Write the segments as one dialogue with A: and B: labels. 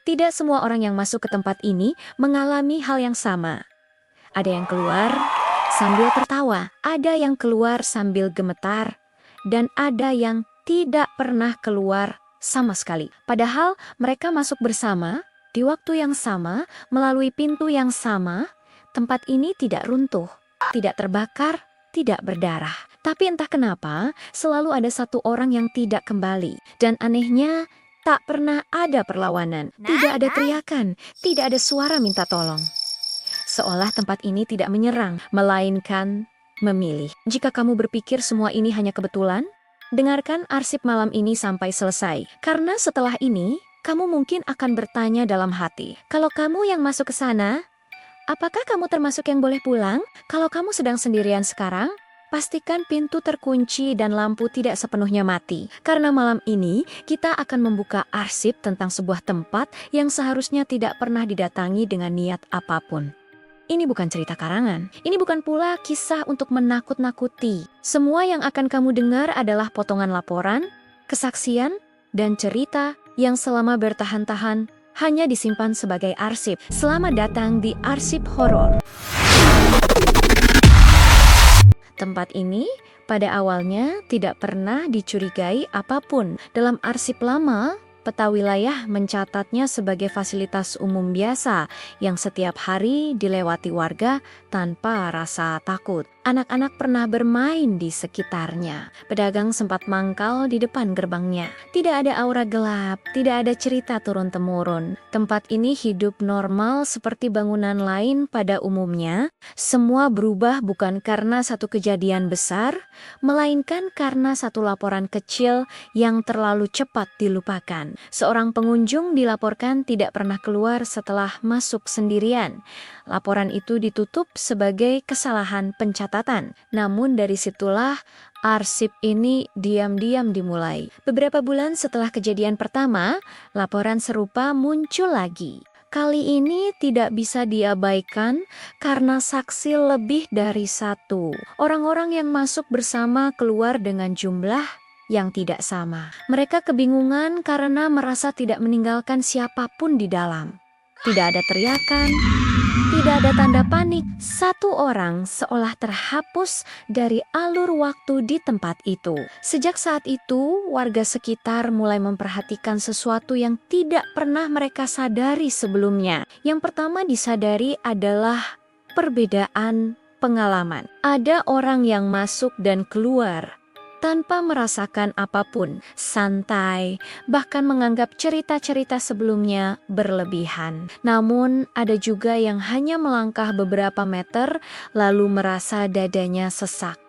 A: Tidak semua orang yang masuk ke tempat ini mengalami hal yang sama. Ada yang keluar sambil tertawa, ada yang keluar sambil gemetar, dan ada yang tidak pernah keluar sama sekali. Padahal mereka masuk bersama, di waktu yang sama, melalui pintu yang sama. Tempat ini tidak runtuh, tidak terbakar, tidak berdarah. Tapi entah kenapa, selalu ada satu orang yang tidak kembali. Dan anehnya, tak pernah ada perlawanan, tidak ada teriakan, tidak ada suara minta tolong. Seolah tempat ini tidak menyerang, melainkan memilih. Jika kamu berpikir semua ini hanya kebetulan, dengarkan arsip malam ini sampai selesai. Karena setelah ini, kamu mungkin akan bertanya dalam hati, kalau kamu yang masuk ke sana, apakah kamu termasuk yang boleh pulang? Kalau kamu sedang sendirian sekarang, pastikan pintu terkunci dan lampu tidak sepenuhnya mati. Karena malam ini, kita akan membuka arsip tentang sebuah tempat yang seharusnya tidak pernah didatangi dengan niat apapun. Ini bukan cerita karangan. Ini bukan pula kisah untuk menakut-nakuti. Semua yang akan kamu dengar adalah potongan laporan, kesaksian, dan cerita yang selama bertahan-tahan hanya disimpan sebagai arsip. Selamat datang di Arsip Horor. Tempat ini pada awalnya tidak pernah dicurigai apapun. Dalam arsip lama, peta wilayah mencatatnya sebagai fasilitas umum biasa yang setiap hari dilewati warga tanpa rasa takut. Anak-anak pernah bermain di sekitarnya. Pedagang sempat mangkal di depan gerbangnya. Tidak ada aura gelap, tidak ada cerita turun-temurun. Tempat ini hidup normal seperti bangunan lain pada umumnya. Semua berubah bukan karena satu kejadian besar, melainkan karena satu laporan kecil yang terlalu cepat dilupakan. Seorang pengunjung dilaporkan tidak pernah keluar setelah masuk sendirian. Laporan itu ditutup sebagai kesalahan pencatatan. Namun dari situlah arsip ini diam-diam dimulai. Beberapa bulan setelah kejadian pertama, laporan serupa muncul lagi. Kali ini tidak bisa diabaikan karena saksi lebih dari satu. Orang-orang yang masuk bersama keluar dengan jumlah yang tidak sama. Mereka kebingungan karena merasa tidak meninggalkan siapapun di dalam. Tidak ada teriakan, tidak ada tanda panik. Satu orang seolah terhapus dari alur waktu di tempat itu. Sejak saat itu, warga sekitar mulai memperhatikan sesuatu yang tidak pernah mereka sadari sebelumnya. Yang pertama disadari adalah perbedaan pengalaman. Ada orang yang masuk dan keluar tanpa merasakan apapun, santai, bahkan menganggap cerita-cerita sebelumnya berlebihan. Namun, ada juga yang hanya melangkah beberapa meter lalu merasa dadanya sesak.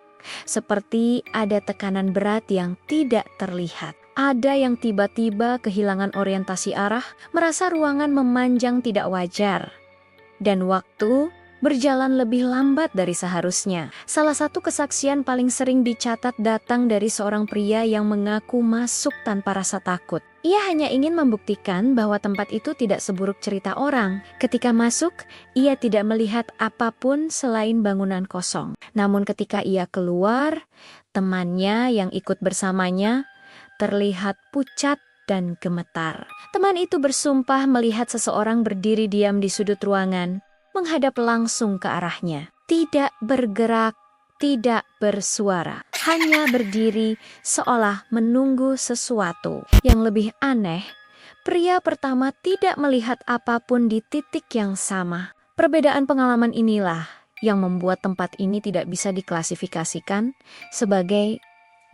A: Seperti ada tekanan berat yang tidak terlihat. Ada yang tiba-tiba kehilangan orientasi arah, merasa ruangan memanjang tidak wajar. Dan waktu berjalan lebih lambat dari seharusnya. Salah satu kesaksian paling sering dicatat datang dari seorang pria yang mengaku masuk tanpa rasa takut. Ia hanya ingin membuktikan bahwa tempat itu tidak seburuk cerita orang. Ketika masuk, ia tidak melihat apapun selain bangunan kosong. Namun ketika ia keluar, temannya yang ikut bersamanya terlihat pucat dan gemetar. Teman itu bersumpah melihat seseorang berdiri diam di sudut ruangan, menghadap langsung ke arahnya. Tidak bergerak, tidak bersuara. Hanya berdiri seolah menunggu sesuatu. Yang lebih aneh, pria pertama tidak melihat apapun di titik yang sama. Perbedaan pengalaman inilah yang membuat tempat ini tidak bisa diklasifikasikan sebagai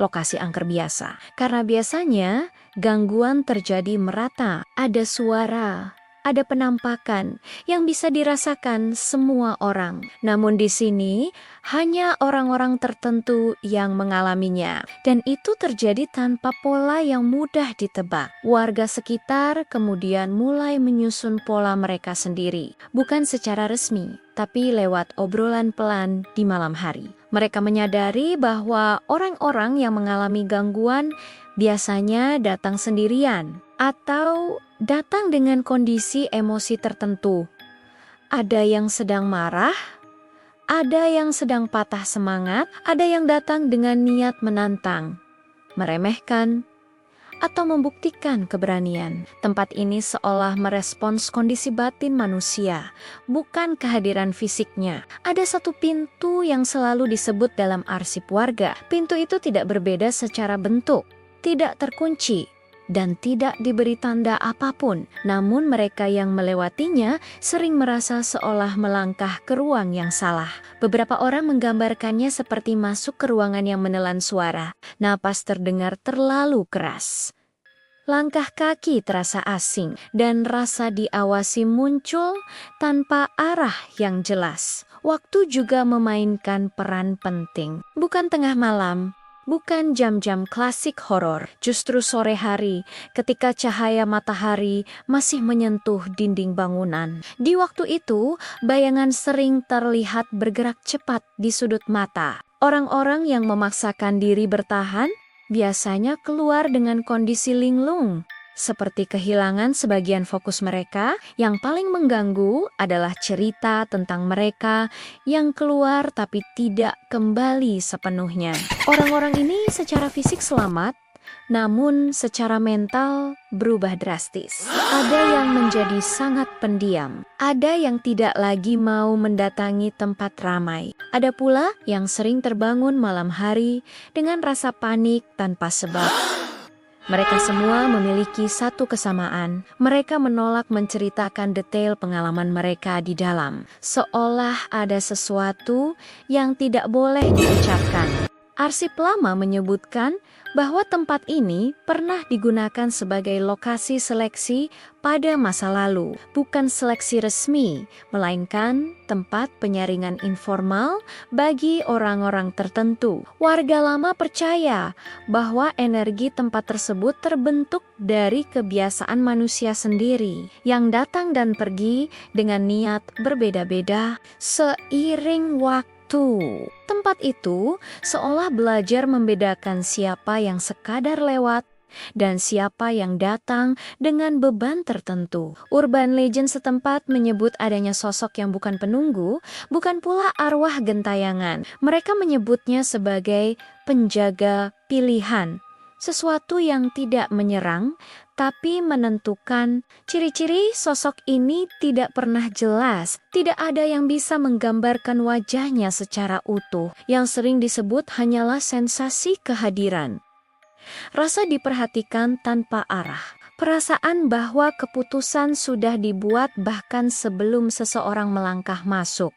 A: lokasi angker biasa. Karena biasanya gangguan terjadi merata, ada suara, ada penampakan yang bisa dirasakan semua orang. Namun di sini hanya orang-orang tertentu yang mengalaminya. Dan itu terjadi tanpa pola yang mudah ditebak. Warga sekitar kemudian mulai menyusun pola mereka sendiri. Bukan secara resmi, tapi lewat obrolan pelan di malam hari. Mereka menyadari bahwa orang-orang yang mengalami gangguan biasanya datang sendirian atau datang dengan kondisi emosi tertentu. Ada yang sedang marah, ada yang sedang patah semangat, ada yang datang dengan niat menantang, meremehkan, atau membuktikan keberanian. Tempat ini seolah merespons kondisi batin manusia, bukan kehadiran fisiknya. Ada satu pintu yang selalu disebut dalam arsip warga. Pintu itu tidak berbeda secara bentuk, tidak terkunci, dan tidak diberi tanda apapun. Namun mereka yang melewatinya sering merasa seolah melangkah ke ruang yang salah. Beberapa orang menggambarkannya seperti masuk ke ruangan yang menelan suara. Napas terdengar terlalu keras. Langkah kaki terasa asing dan rasa diawasi muncul tanpa arah yang jelas. Waktu juga memainkan peran penting. Bukan tengah malam, bukan jam-jam klasik horor, justru sore hari ketika cahaya matahari masih menyentuh dinding bangunan. Di waktu itu, bayangan sering terlihat bergerak cepat di sudut mata. Orang-orang yang memaksakan diri bertahan biasanya keluar dengan kondisi linglung, seperti kehilangan sebagian fokus mereka. Yang paling mengganggu adalah cerita tentang mereka yang keluar tapi tidak kembali sepenuhnya. Orang-orang ini secara fisik selamat, namun secara mental berubah drastis. Ada yang menjadi sangat pendiam, ada yang tidak lagi mau mendatangi tempat ramai. Ada pula yang sering terbangun malam hari dengan rasa panik tanpa sebab. Mereka semua memiliki satu kesamaan. Mereka menolak menceritakan detail pengalaman mereka di dalam, seolah ada sesuatu yang tidak boleh diucapkan. Arsip lama menyebutkan bahwa tempat ini pernah digunakan sebagai lokasi seleksi pada masa lalu. Bukan seleksi resmi, melainkan tempat penyaringan informal bagi orang-orang tertentu. Warga lama percaya bahwa energi tempat tersebut terbentuk dari kebiasaan manusia sendiri, yang datang dan pergi dengan niat berbeda-beda seiring waktu. Tempat itu seolah belajar membedakan siapa yang sekadar lewat dan siapa yang datang dengan beban tertentu. Urban legend setempat menyebut adanya sosok yang bukan penunggu, bukan pula arwah gentayangan. Mereka menyebutnya sebagai penjaga pilihan, sesuatu yang tidak menyerang tapi menentukan. Ciri-ciri sosok ini tidak pernah jelas. Tidak ada yang bisa menggambarkan wajahnya secara utuh. Yang sering disebut hanyalah sensasi kehadiran. Rasa diperhatikan tanpa arah. Perasaan bahwa keputusan sudah dibuat bahkan sebelum seseorang melangkah masuk.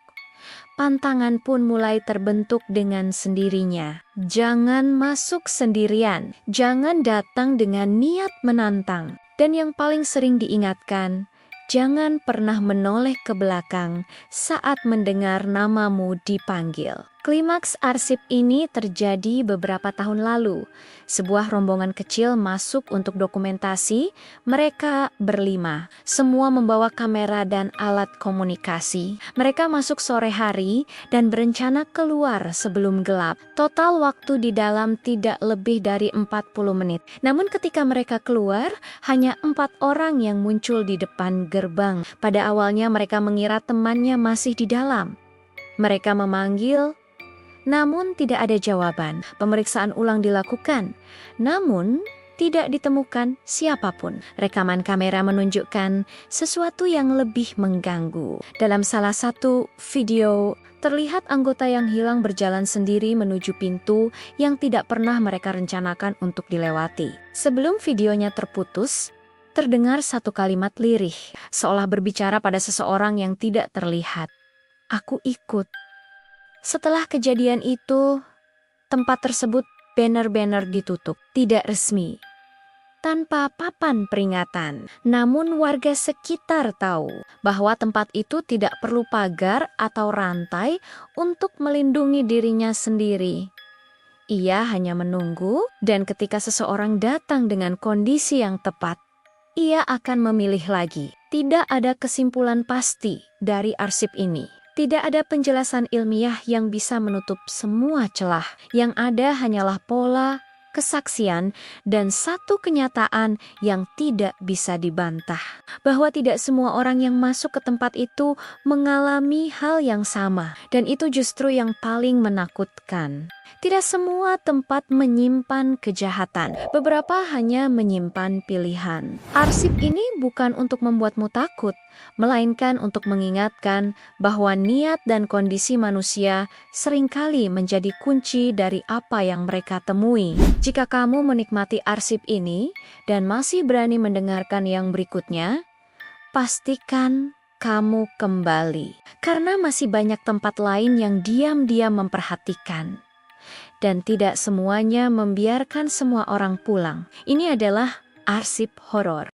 A: Pantangan pun mulai terbentuk dengan sendirinya. Jangan masuk sendirian, jangan datang dengan niat menantang. Dan yang paling sering diingatkan, jangan pernah menoleh ke belakang saat mendengar namamu dipanggil. Klimaks arsip ini terjadi beberapa tahun lalu. Sebuah rombongan kecil masuk untuk dokumentasi. Mereka berlima, semua membawa kamera dan alat komunikasi. Mereka masuk sore hari dan berencana keluar sebelum gelap. Total waktu di dalam tidak lebih dari 40 menit. Namun ketika mereka keluar, hanya 4 orang yang muncul di depan gerbang. Pada awalnya mereka mengira temannya masih di dalam. Mereka memanggil, namun tidak ada jawaban. Pemeriksaan ulang dilakukan, namun tidak ditemukan siapapun. Rekaman kamera menunjukkan sesuatu yang lebih mengganggu. Dalam salah satu video, terlihat anggota yang hilang berjalan sendiri menuju pintu yang tidak pernah mereka rencanakan untuk dilewati. Sebelum videonya terputus, terdengar satu kalimat lirih, seolah berbicara pada seseorang yang tidak terlihat. "Aku ikut." Setelah kejadian itu, tempat tersebut banner-banner ditutup, tidak resmi, tanpa papan peringatan. Namun warga sekitar tahu bahwa tempat itu tidak perlu pagar atau rantai untuk melindungi dirinya sendiri. Ia hanya menunggu, dan ketika seseorang datang dengan kondisi yang tepat, ia akan memilih lagi. Tidak ada kesimpulan pasti dari arsip ini. Tidak ada penjelasan ilmiah yang bisa menutup semua celah. Yang ada hanyalah pola, kesaksian, dan satu kenyataan yang tidak bisa dibantah. Bahwa tidak semua orang yang masuk ke tempat itu mengalami hal yang sama. Dan itu justru yang paling menakutkan. Tidak semua tempat menyimpan kejahatan, beberapa hanya menyimpan pilihan. Arsip ini bukan untuk membuatmu takut, melainkan untuk mengingatkan bahwa niat dan kondisi manusia seringkali menjadi kunci dari apa yang mereka temui. Jika kamu menikmati arsip ini dan masih berani mendengarkan yang berikutnya, pastikan kamu kembali, karena masih banyak tempat lain yang diam-diam memperhatikan. Dan tidak semuanya membiarkan semua orang pulang. Ini adalah arsip horor.